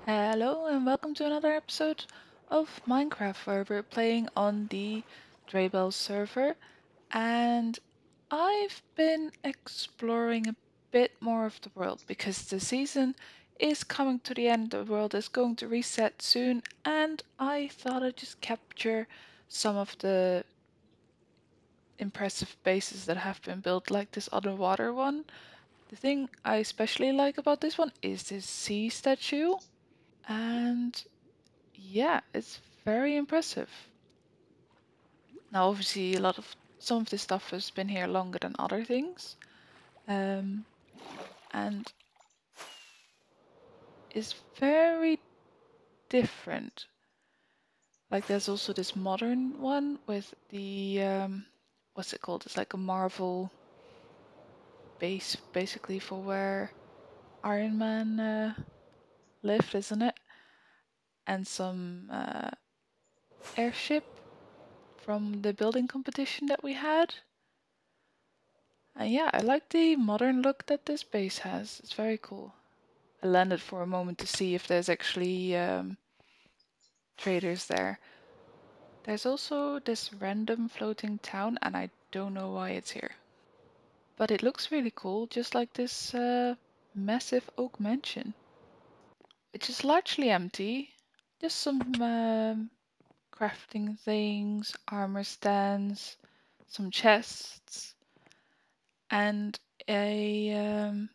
Hello and welcome to another episode of Minecraft where we're playing on the Draybel server, and I've been exploring a bit more of the world because the season is coming to the end, the world is going to reset soon, and I thought I'd just capture some of the impressive bases that have been built, like this underwater one. The thing I especially like about this one is this sea statue, and yeah, it's very impressive. Now, obviously, some of this stuff has been here longer than other things, um, and is very different. Like, there's also this modern one with the what's it called? It's like a Marvel base, basically for where Iron Man lived, isn't it? And some airship from the building competition that we had. And yeah, I like the modern look that this base has. It's very cool. I landed for a moment to see if there's actually traders there. There's also this random floating town, and I don't know why it's here. But it looks really cool, just like this massive oak mansion. It's just largely empty. Just some crafting things, armor stands, some chests, and a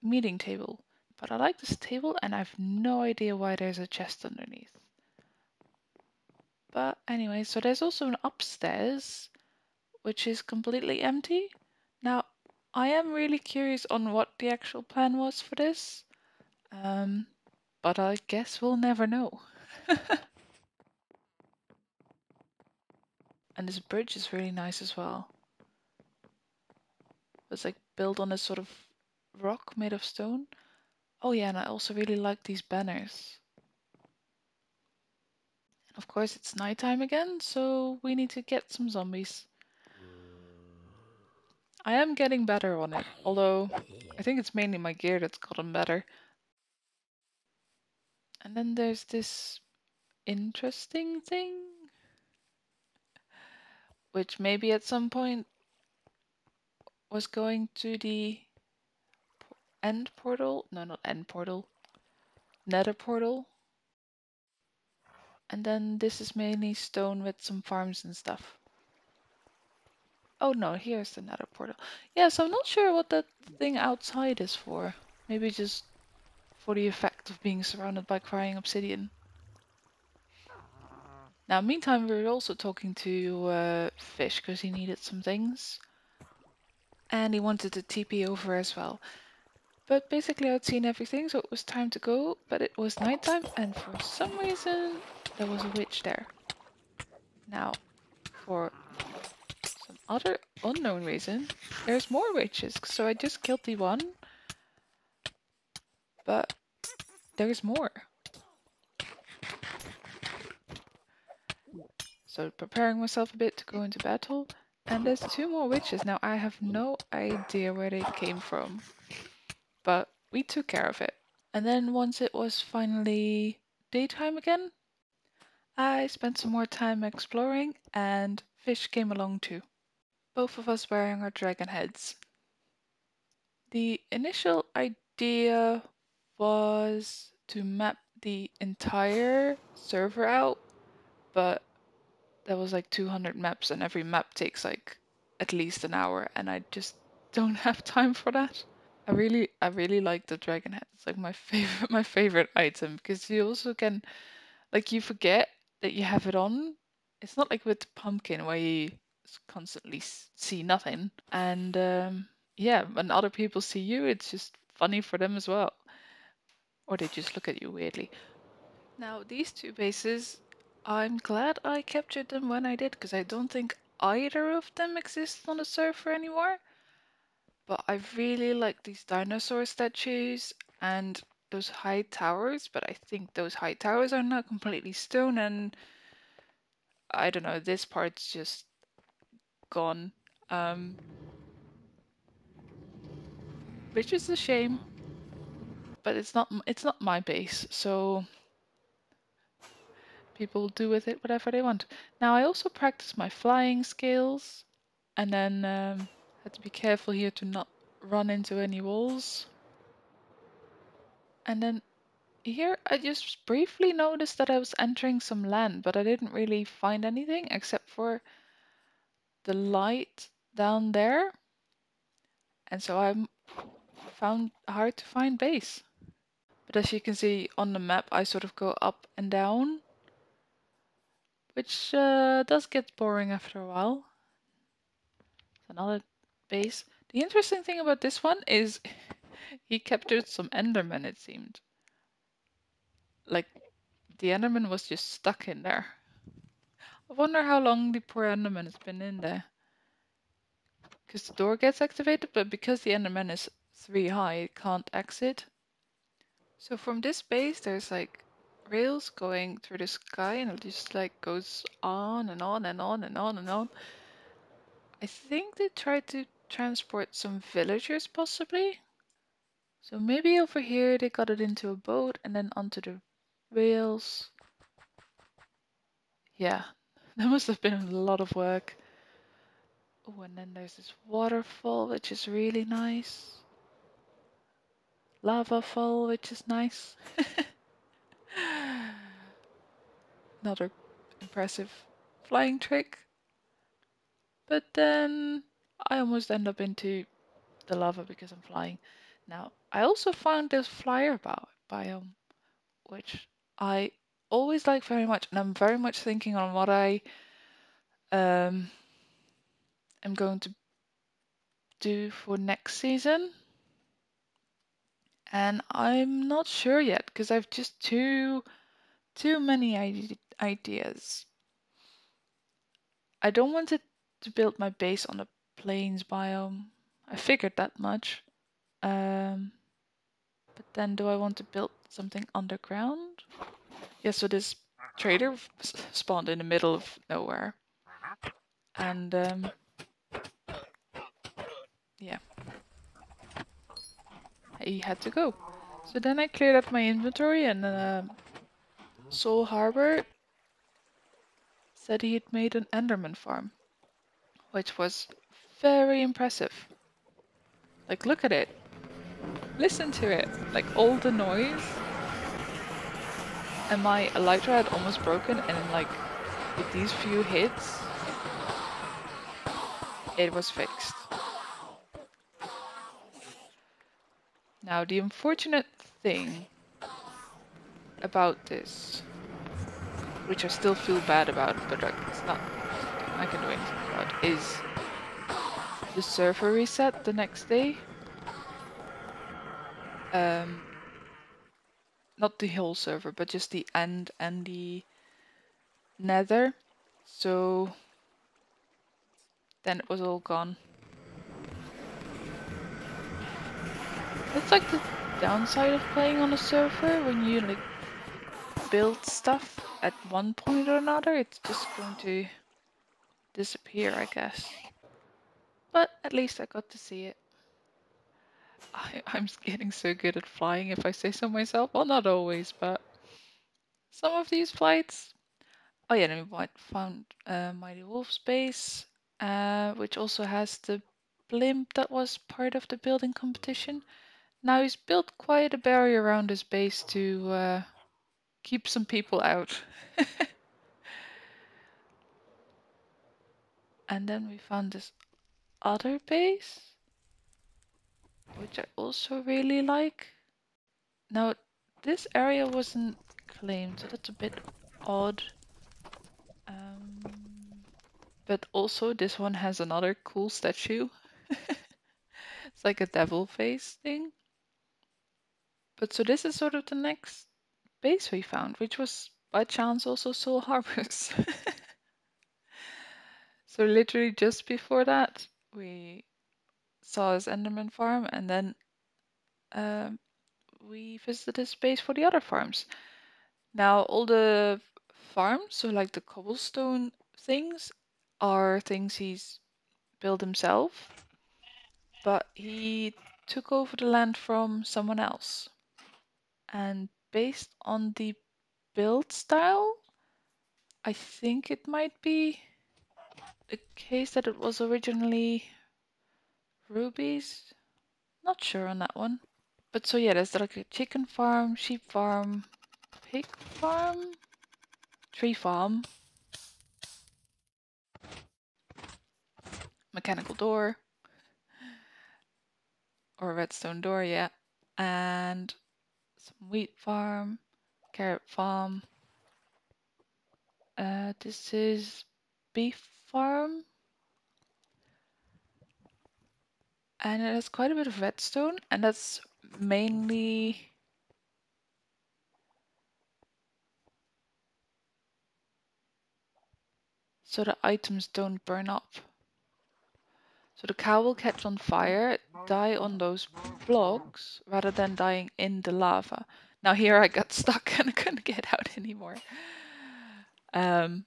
meeting table. But I like this table and I've no idea why there's a chest underneath. But anyway, so there's also an upstairs, which is completely empty. Now, I am really curious on what the actual plan was for this. But I guess we'll never know. And this bridge is really nice as well. It's like built on a sort of rock made of stone. Oh yeah, and I also really like these banners. Of course, it's nighttime again, so we need to get some zombies. I am getting better on it, although I think it's mainly my gear that's gotten better. And then there's this interesting thing, which maybe at some point was going to the end portal. No, not end portal. Nether portal. And then this is mainly stone with some farms and stuff. Oh no, here's the nether portal. Yeah, so I'm not sure what that thing outside is for. Maybe just for the effect of being surrounded by crying obsidian. Now, meantime, we were also talking to Fish because he needed some things. And he wanted to TP over as well. But basically I'd seen everything, so it was time to go, but it was nighttime, and for some reason there was a witch there. Now, for some other unknown reason, there's more witches, so I just killed the one, but there's more. So preparing myself a bit to go into battle, and there's two more witches. Now I have no idea where they came from, but we took care of it. And then once it was finally daytime again, I spent some more time exploring, and Fish came along too. Both of us wearing our dragon heads. The initial idea was to map the entire server out, but there was like 200 maps and every map takes like at least an hour, and I just don't have time for that. I really like the dragon head. It's like my favorite item because you also can, like, you forget that you have it on. It's not like with the pumpkin where you constantly see nothing. And yeah, when other people see you, it's just funny for them as well. Or they just look at you weirdly. Now, these two bases, I'm glad I captured them when I did, because I don't think either of them exist on the server anymore. But I really like these dinosaur statues and those high towers, but I think those high towers are not completely stone, and I don't know, this part's just gone. Which is a shame. but it's not my base, so people do with it whatever they want. Now I also practice my flying skills, and then had to be careful here to not run into any walls. And then here I just briefly noticed that I was entering some land, but I didn't really find anything except for the light down there. And so I found hard to find base. But as you can see on the map, I sort of go up and down, which does get boring after a while. Another base. The interesting thing about this one is he captured some Endermen, it seemed. Like, the Enderman was just stuck in there. I wonder how long the poor Enderman has been in there. Because the door gets activated, but because the Enderman is 3 high, it can't exit. So from this base, there's like rails going through the sky, and it just like goes on and on and on and on and on. I think they tried to transport some villagers, possibly. So maybe over here they got it into a boat and then onto the rails. Yeah, that must have been a lot of work. Oh, and then there's this waterfall, which is really nice. Lava fall, which is nice. Another impressive flying trick. But then I almost end up into the lava because I'm flying. Now, I also found this flyer biome, which I always like very much, and I'm very much thinking on what I am going to do for next season. And I'm not sure yet because I've just too many ideas. I don't want it to build my base on a plains biome. I figured that much. But then do I want to build something underground? Yeah, so this trader spawned in the middle of nowhere. And yeah, he had to go. So then I cleared up my inventory, and Soul Harbor said he had made an Enderman farm, which was very impressive. Like, look at it. Listen to it. Like, all the noise. And my elytra had almost broken, and then, like, with these few hits, it was fixed. Now, the unfortunate thing about this, which I still feel bad about, but like, it's not something I can do anything about, is the server reset the next day. Not the whole server, but just the end and the nether. So then it was all gone. That's like the downside of playing on a server. When you like build stuff at one point or another, it's just going to disappear, I guess. But at least I got to see it. I'm getting so good at flying, if I say so myself. Well, not always, but some of these flights. Oh yeah, then we found Mighty Wolf's base, which also has the blimp that was part of the building competition. Now he's built quite a barrier around his base to keep some people out. And then we found this other base, which I also really like. Now, this area wasn't claimed, so that's a bit odd. But also, this one has another cool statue. It's like a devil face thing. But so this is sort of the next base we found, which was by chance also Soul Harbor's. So literally just before that, we saw his Enderman farm, and then we visited his base for the other farms. Now all the farms, so like the cobblestone things, are things he's built himself, but he took over the land from someone else. And based on the build style, I think it might be the case that it was originally rubies. Not sure on that one. But so yeah, there's like a chicken farm, sheep farm, pig farm, tree farm, mechanical door, or a redstone door, yeah. And some wheat farm, carrot farm. This is beef farm. And it has quite a bit of redstone, and that's mainly so the items don't burn up. So the cow will catch on fire, die on those blocks, rather than dying in the lava. Now here I got stuck and I couldn't get out anymore. Um,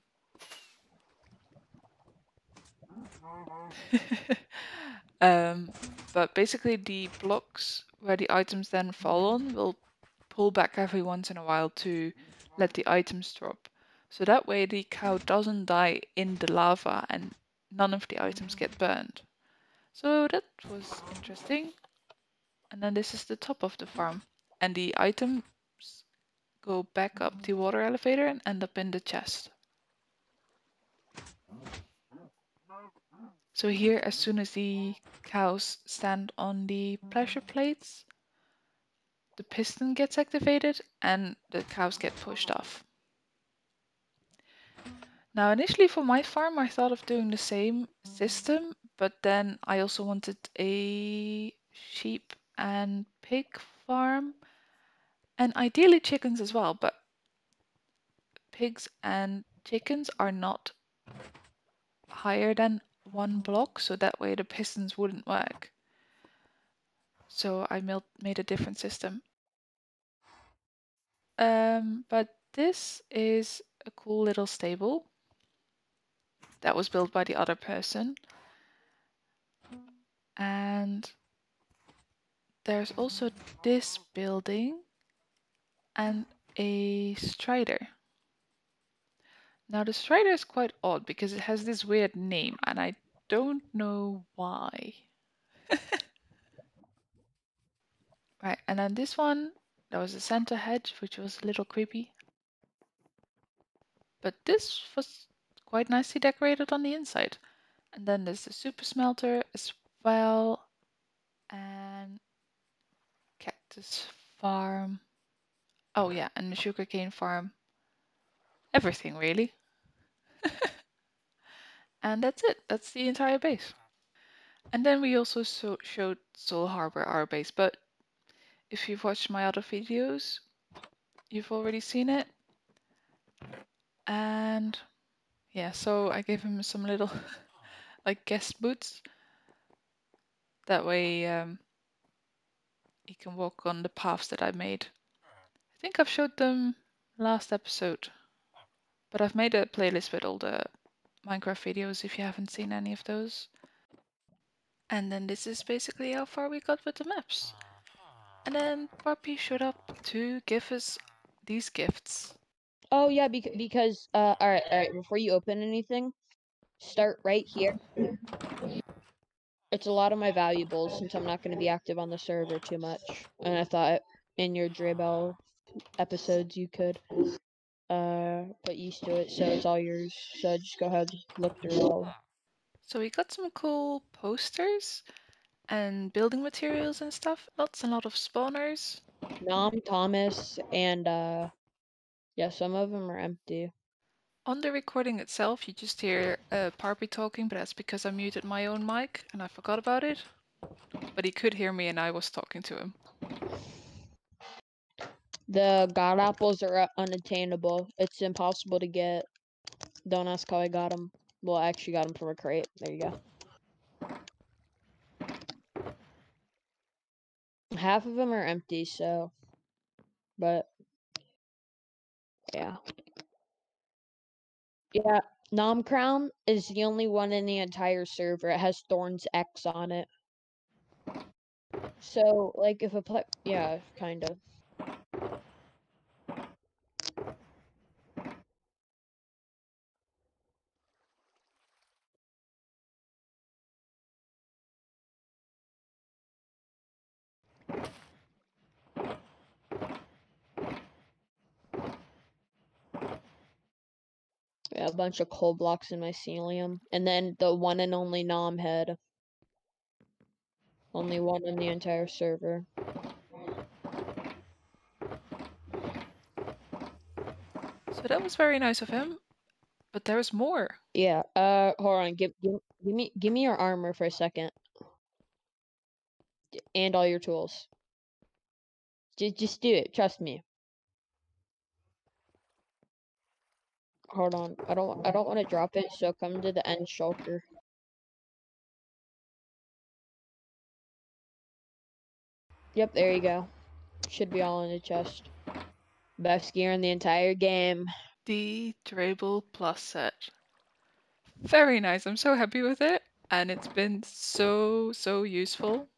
but basically the blocks where the items then fall on will pull back every once in a while to let the items drop. So that way the cow doesn't die in the lava and none of the items get burned. So that was interesting. And then this is the top of the farm. And the items go back up the water elevator and end up in the chest. So here, as soon as the cows stand on the pressure plates, the piston gets activated and the cows get pushed off. Now, initially for my farm, I thought of doing the same system, but then I also wanted a sheep and pig farm, and ideally chickens as well, but pigs and chickens are not higher than one block, so that way the pistons wouldn't work. So I made a different system. But this is a cool little stable that was built by the other person. And there's also this building and a strider. Now the strider is quite odd because it has this weird name and I don't know why. Right, and then this one, there was a Santa hedge, which was a little creepy. But this was quite nicely decorated on the inside. And then there's the super smelter as well. And cactus farm. Oh yeah, and the sugarcane farm. Everything really. And that's it. That's the entire base. And then we also showed Soul Harbor, our base. But if you've watched my other videos, you've already seen it. And yeah, so I gave him some little like guest boots. That way he can walk on the paths that I made. I think I've showed them last episode. But I've made a playlist with all the Minecraft videos if you haven't seen any of those. And then this is basically how far we got with the maps. And then Poppy showed up to give us these gifts. Oh yeah, because all right. Before you open anything, start right here. It's a lot of my valuables since I'm not going to be active on the server too much, and I thought in your Draybel episodes you could put used to it, so it's all yours. So just go ahead and look through all. So we got some cool posters and building materials and stuff. Lots and lot of spawners. Nom, Thomas, and yeah, some of them are empty. On the recording itself, you just hear Parpy talking, but that's because I muted my own mic and I forgot about it. But he could hear me and I was talking to him. The god apples are unattainable. It's impossible to get. Don't ask how I got them. Well, I actually got them from a crate. There you go. Half of them are empty, so. But yeah. Yeah, Nom Crown is the only one in the entire server. It has Thorns X on it. So, like, if a yeah, kind of. Yeah, a bunch of coal blocks in mycelium. And then the one and only nom head. Only one on the entire server. So that was very nice of him, but there's more. Yeah, hold on, give me your armor for a second. And all your tools. Just do it, trust me. Hold on, I don't want to drop it, so come to the end shulker. Yep, there you go. Should be all in the chest. Best gear in the entire game. The Draybel Plus set. Very nice. I'm so happy with it, and it's been so useful.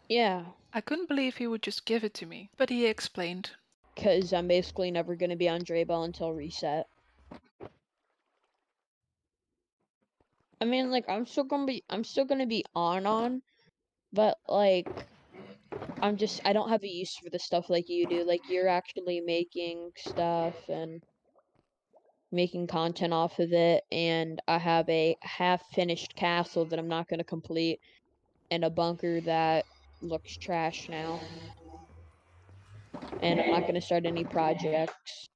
Yeah. I couldn't believe he would just give it to me, but he explained. Because I'm basically never going to be on Draybel until reset. I mean, like, I'm still gonna be on, but, like, I don't have a use for the stuff like you do. Like, you're actually making stuff and making content off of it, and I have a half-finished castle that I'm not gonna complete, and a bunker that looks trash now. And I'm not gonna start any projects.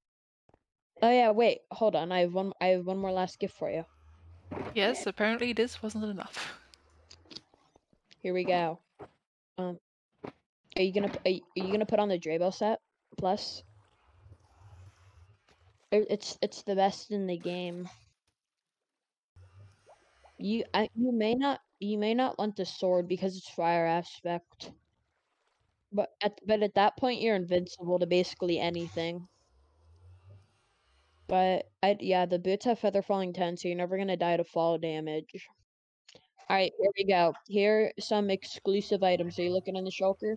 Oh yeah, wait, hold on. I have one more last gift for you. Yes, apparently this wasn't enough. Here we go. Are you gonna put on the Draybel set plus? It's the best in the game. You may not want the sword because it's fire aspect. But at that point you're invincible to basically anything. But yeah, the boots have feather falling 10, so you're never gonna die to fall damage. Alright, here we go. Here are some exclusive items. Are you looking in the shulker?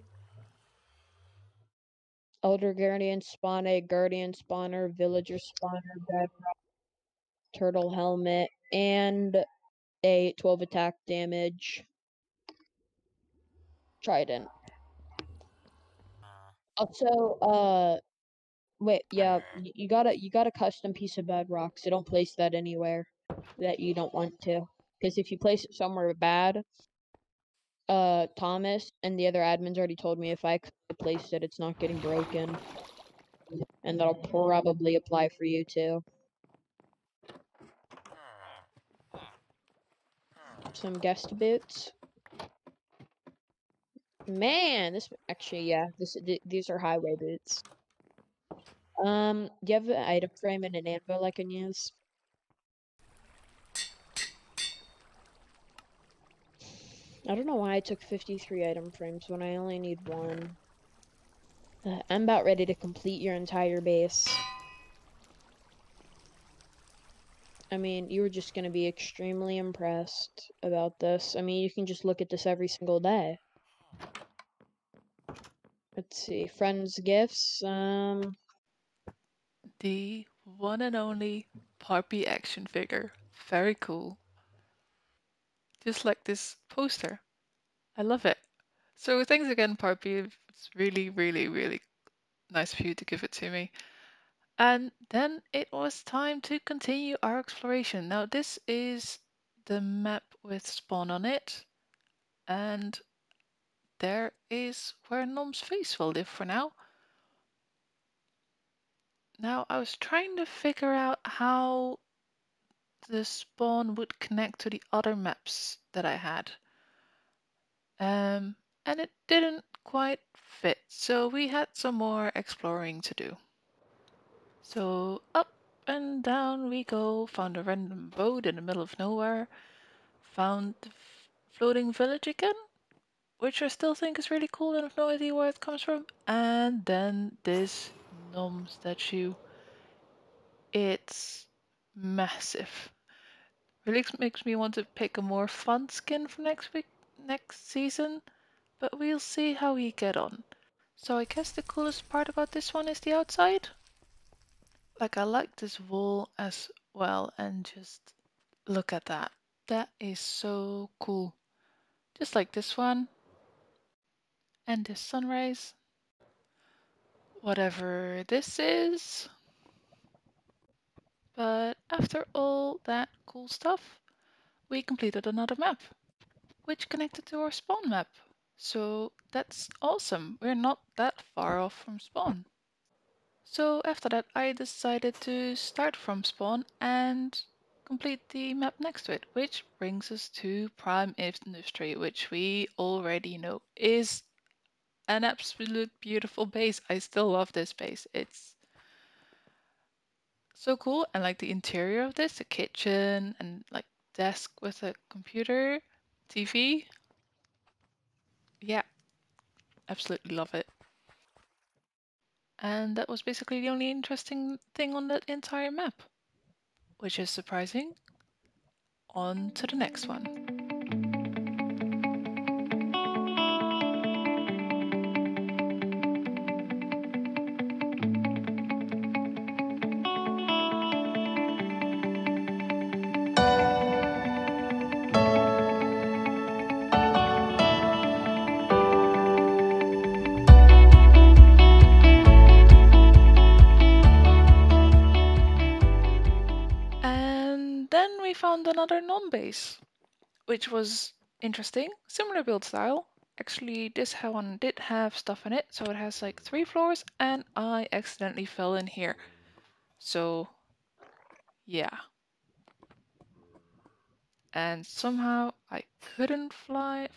Elder Guardian spawn egg, Guardian spawner, Villager spawner, Bedrock, Turtle helmet, and a 12 attack damage Trident. Also, wait, yeah, you got a custom piece of bedrock, so don't place that anywhere that you don't want to. Because if you place it somewhere bad, Thomas and the other admins already told me if I place it, it's not getting broken. And that'll probably apply for you too. Some guest boots. Man, this actually, yeah, these are highway boots. Do you have an item frame and an anvil I can use? I don't know why I took 53 item frames when I only need one. I'm about ready to complete your entire base. I mean, you were just gonna be extremely impressed about this. I mean, you can just look at this every single day. Let's see, friends gifts, The one and only Poppy action figure. Very cool. Just like this poster. I love it. So thanks again, Poppy. It's really nice of you to give it to me. And then it was time to continue our exploration. Now this is the map with spawn on it. And there is where Nom's face will live for now. Now I was trying to figure out how the spawn would connect to the other maps that I had. And it didn't quite fit, so we had some more exploring to do. So up and down we go, found a random boat in the middle of nowhere, found the floating village again, which I still think is really cool and I have no idea where it comes from, and then this Nom statue. It's massive. Really makes me want to pick a more fun skin for next season, but we'll see how we get on. So I guess the coolest part about this one is the outside. Like I like this wall as well, and just look at that. That is so cool. Just like this one. And this sunrise, whatever this is. But after all that cool stuff, we completed another map, which connected to our spawn map. So that's awesome. We're not that far off from spawn. So after that, I decided to start from spawn and complete the map next to it, which brings us to Prime Industry, which we already know is an absolute beautiful base. I still love this base. It's so cool, and like the interior of this, the kitchen and like desk with a computer, TV. Yeah, absolutely love it. And that was basically the only interesting thing on that entire map, which is surprising. On to the next one. And then we found another non-base, which was interesting. Similar build style. Actually, this one did have stuff in it, so it has like 3 floors, and I accidentally fell in here. So, yeah. And somehow I couldn't fly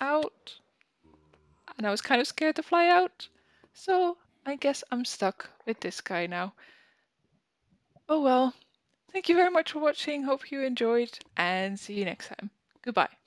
out, and I was kind of scared to fly out. So, I guess I'm stuck with this guy now. Oh well. Thank you very much for watching. Hope you enjoyed, and see you next time. Goodbye.